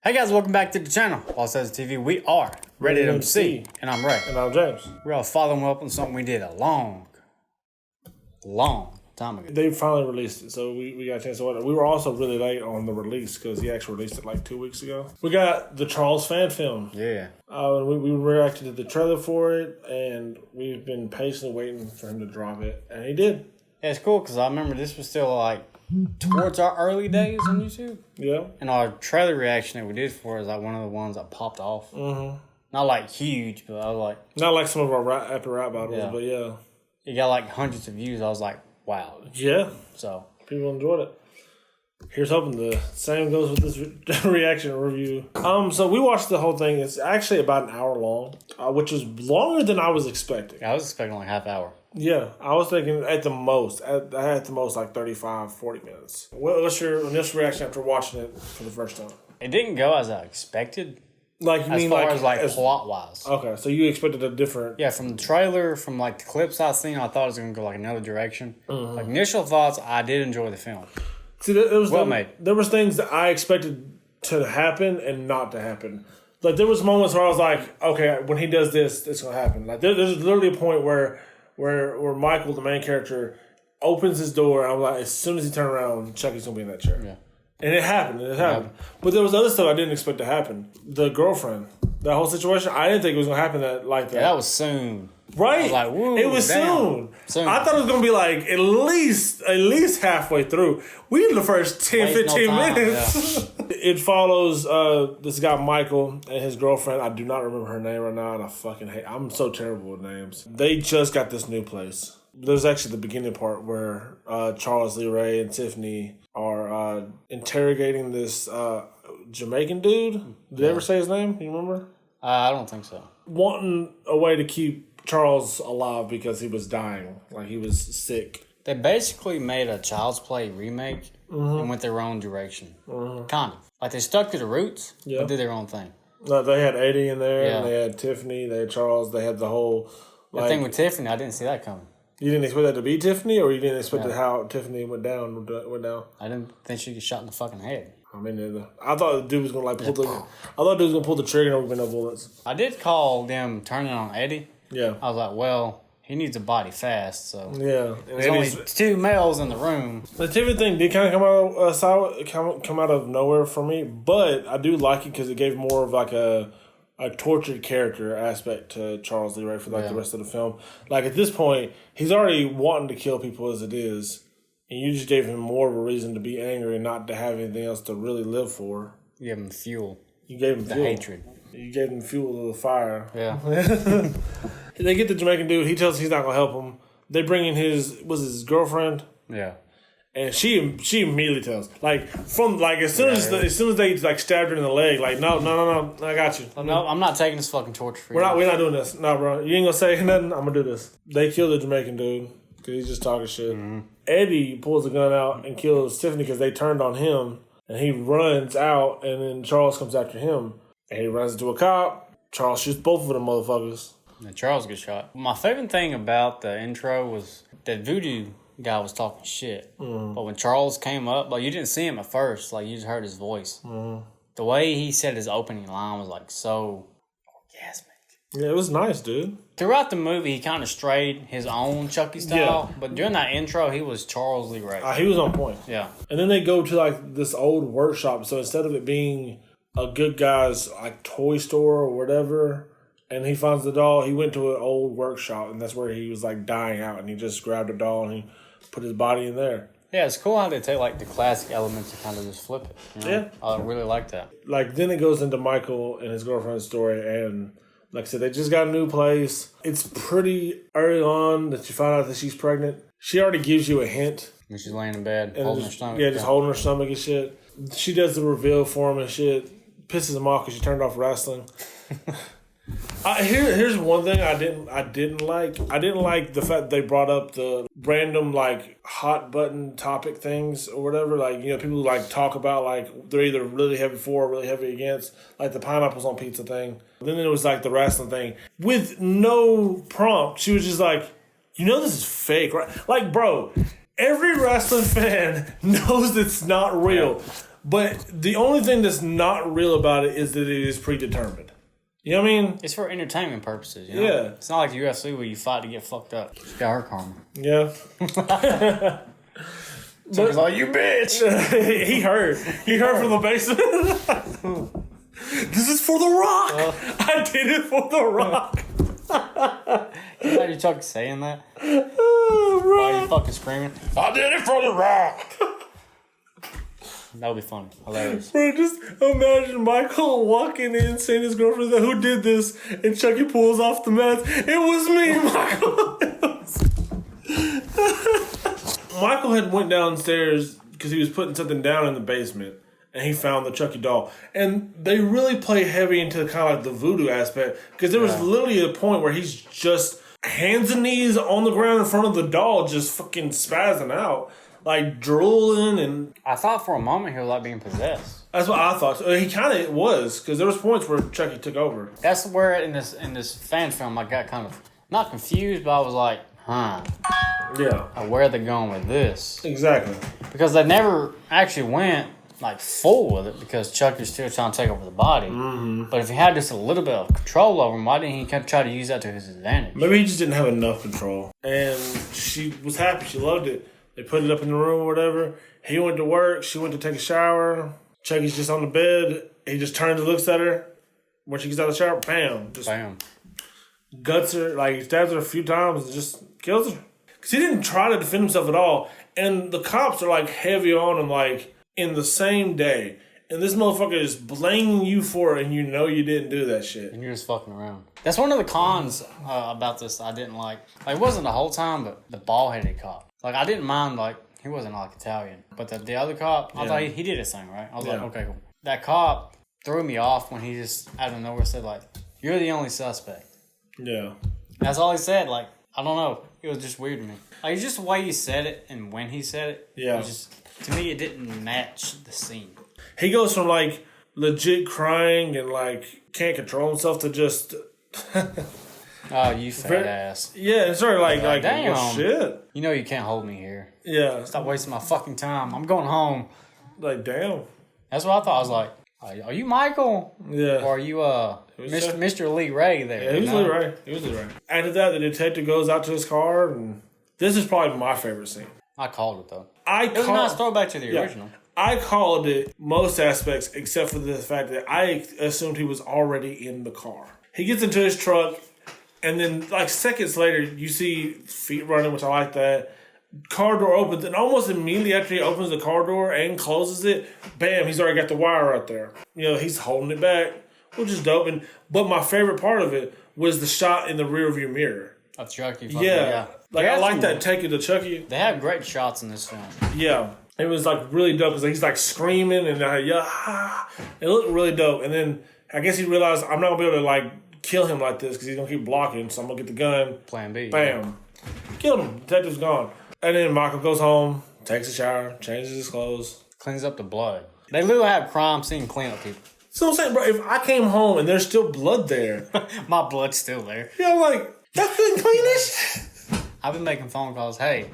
Hey guys, welcome back to the channel. Paul Says TV. We are Ready to MC, and I'm Ray. And I'm James. We're all following up on something we did a long time ago. They finally released it, so we got a chance to watch it. We were also really late on the release because he actually released it like 2 weeks ago. We got the Charles fan film. Yeah. We reacted to the trailer for it, and we've been patiently waiting for him to drop it, and he did. Yeah, it's cool because I remember this was still like towards our early days on YouTube. Yeah. And our trailer reaction that we did for it is like one of the ones that popped off. Mm-hmm. Not like huge, but I was like... Not like some of our epic rap battles, but yeah. It got like hundreds of views. I was like, wow. Yeah. So... people enjoyed it. Here's hoping the same goes with this reaction review. So we watched the whole thing. It's actually about an hour long, which is longer than I was expecting. I was expecting like half hour. Yeah, I was thinking at the most like 35, 40 minutes. What's your initial reaction after watching it for the first time? It didn't go as I expected. Like you as mean far as plot wise. Okay, so you expected a different... Yeah, from the trailer, from like the clips I've seen, I thought it was going to go like another direction. Mm-hmm. Like initial thoughts, I did enjoy the film. See, there was things that I expected to happen and not to happen. Like there was moments where I was like, okay, when he does this, it's going to happen. Like there's literally a point where Michael, the main character, opens his door, and I'm like, as soon as he turns around, Chucky's going to be in that chair. Yeah. And it happened. But there was other stuff I didn't expect to happen. The girlfriend, that whole situation, I didn't think it was going to happen like that. Yeah, that was soon. Right. I was like, woo, it was soon. I thought it was going to be like at least halfway through. We in the first 10, 15 minutes. Yeah. It follows this guy, Michael, and his girlfriend. I do not remember her name right now, and I'm so terrible with names. They just got this new place. There's actually the beginning part where Charles Lee Ray and Tiffany are interrogating this Jamaican dude. Did they ever say his name? You remember? I don't think so. Wanting a way to keep Charles alive because he was dying. Like he was sick. They basically made a Child's Play remake and went their own direction. Mm-hmm. Kind of. Like they stuck to the roots, but did their own thing. No, they had Eddie in there, and they had Tiffany, they had Charles, they had the whole... The thing with Tiffany, I didn't see that coming. You didn't expect that to be Tiffany, or you didn't expect how Tiffany went down? I didn't think she'd get shot in the fucking head. I mean, neither. I thought the dude was gonna pull the trigger and there would be no bullets. I did call them turning on Eddie. Yeah. I was like, well, he needs a body fast, so yeah. There's only two males in the room. The Tiffany thing did kind of come out of nowhere for me, but I do like it because it gave more of like a tortured character aspect to Charles Lee Ray for the rest of the film. Like at this point, he's already wanting to kill people as it is, and you just gave him more of a reason to be angry and not to have anything else to really live for. You gave him fuel. You gave him the fuel. Hatred. You gave him fuel to the fire. Yeah. They get the Jamaican dude. He tells he's not gonna help him. They bring in his girlfriend. Yeah. And she immediately tells, as soon as they like stabbed her in the leg, like no, I got you. No, I'm not taking this fucking torture for you. We're not doing this. No, bro, you ain't gonna say nothing. I'm gonna do this. They kill the Jamaican dude because he's just talking shit. Mm-hmm. Eddie pulls a gun out and kills Tiffany because they turned on him, and he runs out, and then Charles comes after him, and he runs into a cop. Charles shoots both of them motherfuckers. And Charles gets shot. My favorite thing about the intro was that voodoo guy was talking shit. Mm. But when Charles came up, you didn't see him at first. Like, you just heard his voice. Mm. The way he said his opening line was, like, so orgasmic. Yeah, it was nice, dude. Throughout the movie, he kind of strayed his own Chucky style. But during that intro, he was Charles Lee Ray. He was on point. Yeah. And then they go to, like, this old workshop. So instead of it being a good guy's, like, toy store or whatever... and he finds the doll, he went to an old workshop, and that's where he was, like, dying out, and he just grabbed a doll, and he put his body in there. Yeah, it's cool how they take, like, the classic elements and kind of just flip it. You know? Yeah. I really like that. Like, then it goes into Michael and his girlfriend's story, and, like I said, they just got a new place. It's pretty early on that you find out that she's pregnant. She already gives you a hint. When she's laying in bed, holding her stomach. Yeah, just holding her stomach and shit. She does the reveal for him and shit. Pisses him off because she turned off wrestling. Here's one thing I didn't like. I didn't like the fact they brought up the random like hot button topic things or whatever. Like, you know, people like talk about like they're either really heavy for or really heavy against, like the pineapples on pizza thing. Then there was like the wrestling thing with no prompt. She was just like, you know, this is fake, right? Like, bro, every wrestling fan knows it's not real. But the only thing that's not real about it is that it is predetermined. You know what I mean? It's for entertainment purposes. You know? Yeah. It's not like the UFC where you fight to get fucked up. It's got her karma. Yeah. So he's like, you bitch. He heard. He heard from the basement. This is for The Rock. I did it for The Rock. You know Chucky saying that? Oh, Why are you fucking screaming? I did it for The Rock. That would be funny. Hilarious. Bro, just imagine Michael walking in saying his girlfriend, who did this? And Chucky pulls off the mask. It was me, Michael. Michael had went downstairs because he was putting something down in the basement. And he found the Chucky doll. And they really play heavy into kind of like the voodoo aspect. Because there was literally a point where he's just hands and knees on the ground in front of the doll, just fucking spazzing out. Like drooling and... I thought for a moment he was like being possessed. That's what I thought. He kind of was. Because there was points where Chucky took over. That's where in this fan film I got kind of... Not confused, but I was like, huh. Yeah. Where are they going with this? Exactly. Because they never actually went... like full with it because Chucky's still trying to take over the body. Mm-hmm. But if he had just a little bit of control over him, why didn't he try to use that to his advantage? Maybe he just didn't have enough control. And she was happy. She loved it. They put it up in the room or whatever. He went to work. She went to take a shower. Chucky's just on the bed. He just turns and looks at her. When she gets out of the shower, bam. Just bam. Guts her. Like, he stabs her a few times and just kills her. Because he didn't try to defend himself at all. And the cops are, like, heavy on him, like... in the same day, and this motherfucker is blaming you for it, and you know you didn't do that shit. And you're just fucking around. That's one of the cons about this I didn't like. Like, it wasn't the whole time, but the bald-headed cop. Like, I didn't mind, like, he wasn't, like, Italian. But the other cop, I thought he did his thing, right? I was like, okay, cool. That cop threw me off when he just, out of nowhere, said, like, you're the only suspect. Yeah. That's all he said. Like, I don't know. It was just weird to me. Like, it's just the way he said it and when he said it. Yeah. It was just... to me, it didn't match the scene. He goes from, like, legit crying and, like, can't control himself to just... Oh, you fat ass. Yeah, it's sort of like damn. Well, shit. You know you can't hold me here. Yeah. Stop wasting my fucking time. I'm going home. Like, damn. That's what I thought. I was like, are you Michael? Yeah. Or are you Mr. Lee Ray there? Yeah, he was Lee Ray. After that, the detective goes out to his car, and this is probably my favorite scene. I called it, though. It was a nice throwback to the original. I called it most aspects except for the fact that I assumed he was already in the car. He gets into his truck, and then like seconds later, you see feet running, which I like that. Car door opens, and almost immediately after he opens the car door and closes it, bam, he's already got the wire out there. You know, he's holding it back, which is dope. But my favorite part of it was the shot in the rearview mirror. Of Chucky. Yeah. Like, I like that take of the Chucky. They have great shots in this film. Yeah. It was, like, really dope because he's, like, screaming and, it looked really dope. And then I guess he realized I'm not going to be able to, like, kill him like this because he's going to keep blocking. So I'm going to get the gun. Plan B. Bam. Yeah. Killed him. Detective's gone. And then Michael goes home, takes a shower, changes his clothes. Cleans up the blood. They literally have crime scene cleanup people. So I'm saying, bro, if I came home and there's still blood there. My blood's still there. Yeah, I'm like, that couldn't clean this? I've been making phone calls. Hey,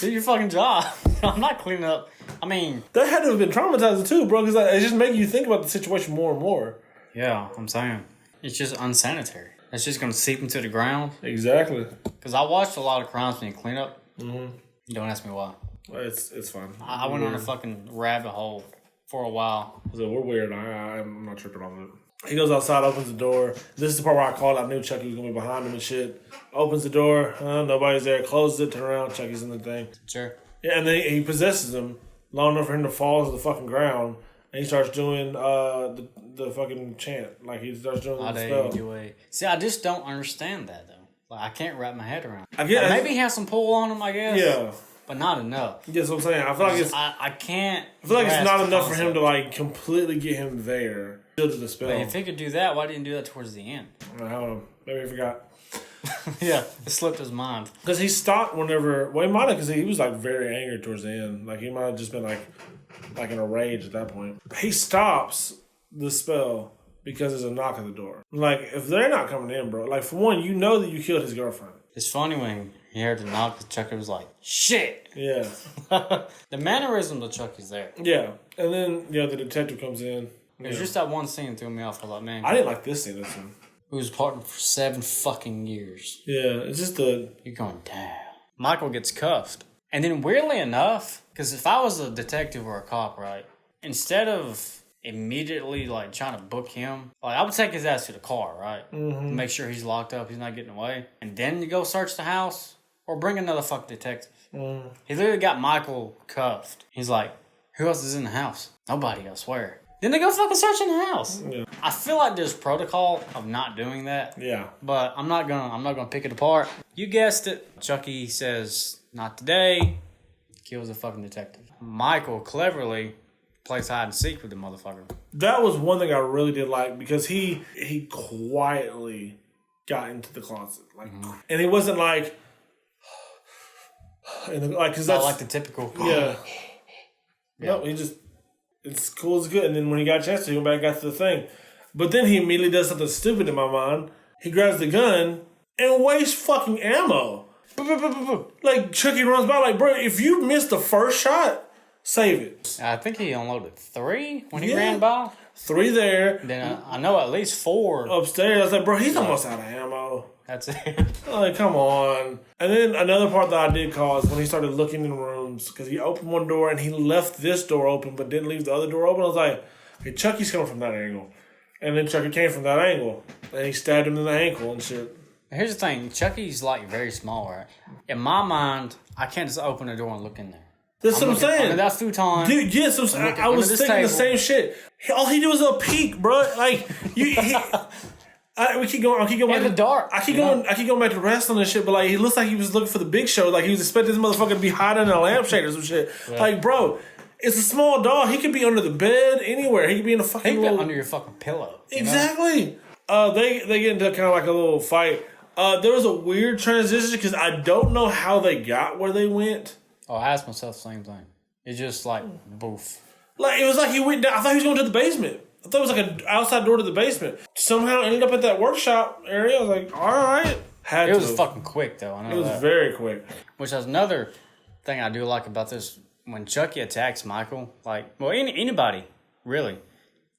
do your fucking job. I'm not cleaning up. I mean... that had to have been traumatizing too, bro, because it's just making you think about the situation more and more. Yeah, I'm saying. It's just unsanitary. It's just going to seep into the ground. Exactly. Because I watched a lot of crime scene cleanup. Mm-hmm. Don't ask me why. Well, it's fun. I went on a fucking rabbit hole for a while. So we're weird. I'm not tripping on it. He goes outside, opens the door. This is the part where I called. I knew Chucky was going to be behind him and shit. Opens the door. Nobody's there. Closes it. Turn around. Chucky's in the thing. Sure. Yeah, and then he possesses him long enough for him to fall to the fucking ground. And he starts doing the fucking chant. Like, he starts doing the spell. See, I just don't understand that, though. Like, I can't wrap my head around it. I guess, maybe he has some pull on him, I guess. Yeah. But not enough. That's what I'm saying. I feel like it's... I can't... I feel like it's not enough for him to, like, completely get him there. Still to the spell. But if he could do that, why didn't he do that towards the end? I don't know. Maybe he forgot. Yeah, it slipped his mind. Because he stopped whenever... Well, he might have, because he was, like, very angry towards the end. Like, he might have just been, like in a rage at that point. He stops the spell because there's a knock at the door. Like, if they're not coming in, bro, like, for one, you know that you killed his girlfriend. It's funny when he heard the knock, Chucky was like, shit! Yeah. The mannerism of Chucky's there. Yeah. And then, the detective comes in. It was just that one scene that threw me off. I thought, man. I didn't like this scene. This one. Who was partnered for 7 fucking years. Yeah, it's just You're going, damn. Michael gets cuffed. And then weirdly enough, because if I was a detective or a cop, right, instead of immediately, like, trying to book him, like, I would take his ass to the car, right? Mm-hmm. Make sure he's locked up, he's not getting away. And then you go search the house or bring another fucking detective. Mm. He literally got Michael cuffed. He's like, who else is in the house? Nobody, I swear. Then they go fucking search in the house. Yeah. I feel like there's protocol of not doing that. Yeah. But I'm not gonna pick it apart. You guessed it. Chucky says, not today. Kills the fucking detective. Michael cleverly plays hide and seek with the motherfucker. That was one thing I really did like because he quietly got into the closet. Like and he wasn't like and like cause that's not like the typical yeah. No, he just it's cool as good. And then when he got a chance to, he went back and got to the thing. But then he immediately does something stupid in my mind. He grabs the gun and wastes fucking ammo. Like, Chucky runs by like, bro, if you missed the first shot, save it. I think he unloaded 3 when he ran by. 3 there. Then I know at least 4. Upstairs. I was like, bro, he's almost out of ammo. That's it. Like, come on. And then another part that I did call is when he started looking in rooms, because he opened one door and he left this door open, but didn't leave the other door open. I was like, okay, Chucky's coming from that angle. And then Chucky came from that angle. And he stabbed him in the ankle and shit. Here's the thing. Chucky's, like, very small, right? In my mind, I can't just open the door and look in there. That's what I'm saying. Under that futon. Dude, yes, I was thinking the same shit. All he did was a peek, bro. Like, we keep going. I keep going in the dark. I keep going back to wrestling and shit. But like, he looks like he was looking for the Big Show. Like he was expecting this motherfucker to be hiding in a lampshade or some shit. Yeah. Like, bro, it's a small dog. He could be under the bed anywhere. He could be in a fucking. He could be under your fucking pillow. Exactly. They get into kind of like a little fight. There was a weird transition because I don't know how they got where they went. Oh, I asked myself the same thing. It's just like boof. Like it was like he went down. I thought he was going to the basement. I thought it was like an outside door to the basement. Somehow ended up at that workshop area. I was like, all right. It was fucking quick, though. I know it was very quick. Which is another thing I do like about this. When Chucky attacks Michael, like, well, anybody, really,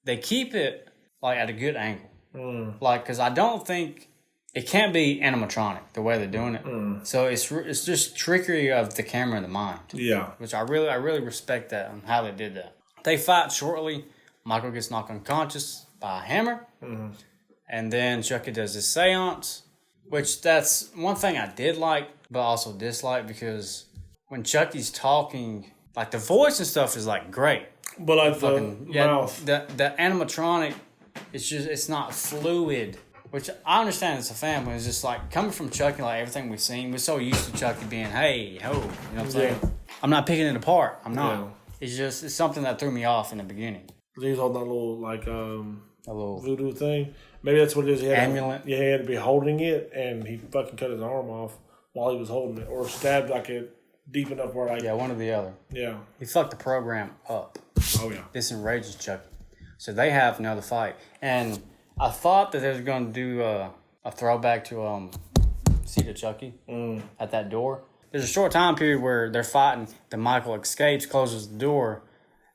they keep it, like, at a good angle. Mm. Like, because I don't think it can't be animatronic, the way they're doing it. Mm. So it's just trickery of the camera and the mind. Yeah. Which I really respect that and how they did that. They fight shortly. Michael gets knocked unconscious by a hammer. Mm-hmm. And then Chucky does his seance, which that's one thing I did like, but also dislike, because when Chucky's talking, like the voice and stuff is like great. But like the mouth. The animatronic, it's not fluid, which I understand it's a family. It's just like coming from Chucky, like everything we've seen, we're so used to Chucky being, hey, ho, you know what I'm saying? Yeah. I'm not picking it apart. I'm not. Yeah. It's something that threw me off in the beginning. He was holding that little, like, a little voodoo thing. Maybe that's what it is. He had amulet. He had to be holding it, and he fucking cut his arm off while he was holding it. Or stabbed, like, it deep enough where, like... Yeah, one or the other. Yeah. He fucked the program up. Oh, yeah. This enrages Chucky. So they have another fight. And I thought that they were going to do a throwback to Seed of Chucky at that door. There's a short time period where they're fighting. Then Michael escapes, closes the door,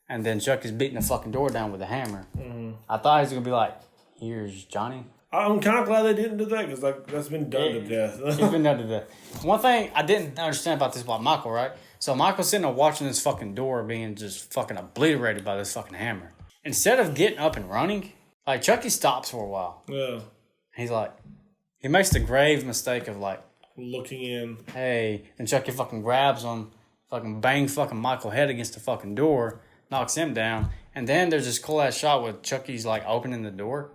and then Chucky's beating the fucking door down with a hammer. Mm-hmm. I thought he was going to be like, here's Johnny. I'm kind of glad they didn't do that because like, that's been done to death. It's been done to death. One thing I didn't understand about this about Michael, right? So Michael's sitting there watching this fucking door being just fucking obliterated by this fucking hammer. Instead of getting up and running, like Chucky stops for a while. Yeah. He's like, he makes the grave mistake of like, looking in. Hey, and Chucky fucking grabs him, fucking bangs fucking Michael head against the fucking door, knocks him down, and then there's this cool ass shot with Chucky's like opening the door,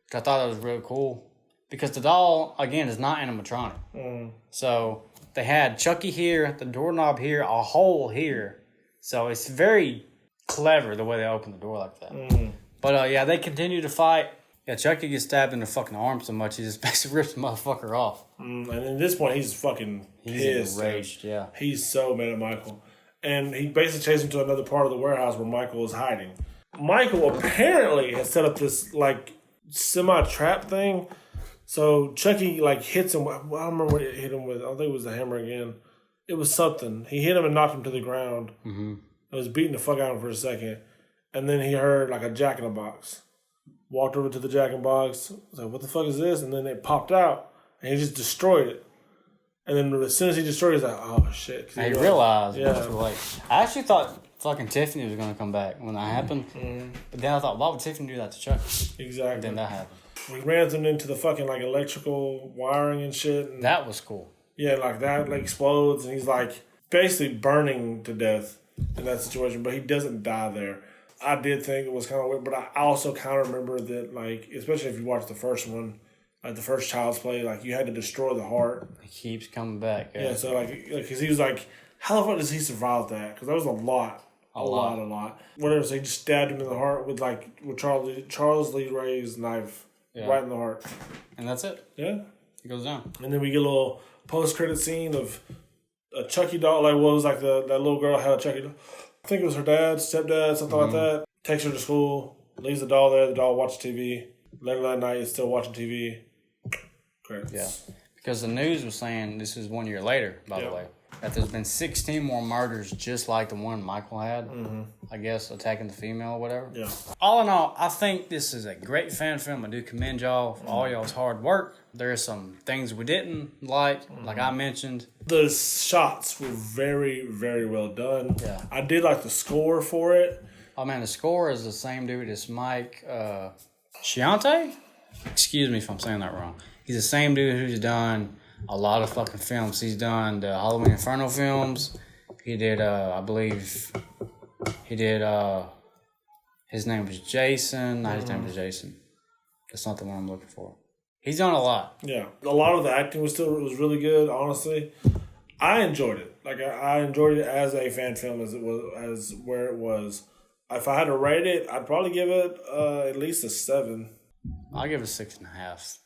which I thought that was really cool because the doll again is not animatronic. Mm. So they had Chucky here, the doorknob here, a hole here, so it's very clever the way they open the door like that. Mm. But yeah, they continue to fight. Yeah, Chucky gets stabbed in the fucking arm so much he just basically rips the motherfucker off. And at this point, he's fucking pissed. Enraged, yeah. He's so mad at Michael. And he basically chases him to another part of the warehouse where Michael is hiding. Michael apparently has set up this, like, semi-trap thing. So Chucky, like, hits him. I don't remember what it hit him with. I don't think it was the hammer again. It was something. He hit him and knocked him to the ground. Mm-hmm. I was beating the fuck out of him for a second. and then he heard like a Jack in the Box. Walked over to the Jack in the Box. Was like, what the fuck is this? And then it popped out, and he just destroyed it. And then as soon as he destroyed it, he's like, oh shit. He realized it was too late. I actually thought fucking Tiffany was going to come back when that happened. Mm-hmm. But then I thought, why would Tiffany do that to Chucky? Exactly. And then that happened. We ran them into the fucking like electrical wiring and shit. And that was cool. Yeah, like that like explodes, and he's like basically burning to death in that situation, but he doesn't die there. I did think it was kind of weird, but I also kind of remember that, like, especially if you watch the first one, like the first Child's Play, like you had to destroy the heart. He keeps coming back. Yeah, so like, because he was like, how the fuck does he survive that? Because that was a lot. A lot. Whatever. So he just stabbed him in the heart with Charles Lee Ray's knife right in the heart, and that's it. Yeah, he goes down, and then we get a little post-credit scene of a Chucky doll. Like, what was like that little girl had a Chucky doll. I think it was her dad, stepdad, something like that. Takes her to school, leaves the doll there. The doll watches TV. Later that night, is still watching TV. Credits. Yeah, because the news was saying this is 1 year later, by the way, that there's been 16 more murders just like the one Michael had. Mm-hmm. I guess attacking the female or whatever. Yeah. All in all, I think this is a great fan film. I do commend y'all for all y'all's hard work. There are some things we didn't like I mentioned. The shots were very, very well done. Yeah. I did like the score for it. Oh man, the score is the same dude as Mike Chiante? Excuse me if I'm saying that wrong. He's the same dude who's done a lot of fucking films. He's done the Halloween Inferno films. He did, I believe, his name was Jason. Not his name was Jason. That's not the one I'm looking for. He's done a lot. Yeah. A lot of the acting was really good, honestly. I enjoyed it. Like, I enjoyed it as a fan film as where it was. If I had to rate it, I'd probably give it at least a 7. I'll give it a 6.5.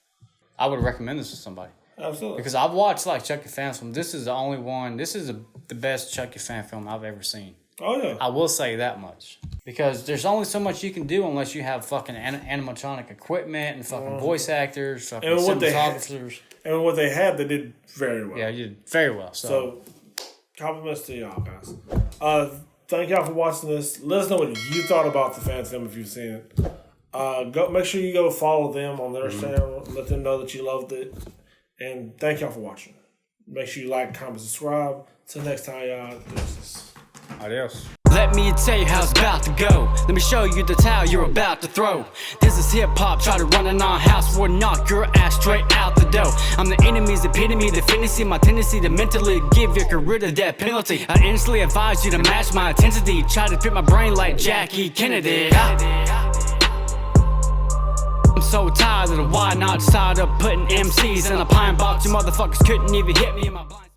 I would recommend this to somebody. Absolutely. Because I've watched like Chucky fan films. This is the only one. This is the best Chucky fan film I've ever seen. Oh yeah. I will say that much. Because there's only so much you can do unless you have fucking animatronic equipment and fucking voice actors, fucking cinematographers. And what they had, they did very well. Yeah, you did very well. So compliments to y'all guys. Thank y'all for watching this. Let us know what you thought about the fan film if you've seen it. Make sure you go follow them on their channel. Let them know that you loved it. And thank y'all for watching. Make sure you like, comment, subscribe. Till next time, y'all. Adios. Let me tell you how it's about to go. Let me show you the towel you're about to throw. This is hip-hop, try to run in our house, we'll knock your ass straight out the door. I'm the enemy's epitome, the fantasy, my tendency to mentally give your career the death penalty. I instantly advise you to match my intensity, try to fit my brain like Jackie Kennedy. I'm so tired of the why not side of putting MCs in a pine box. You motherfuckers couldn't even hit me in my blind.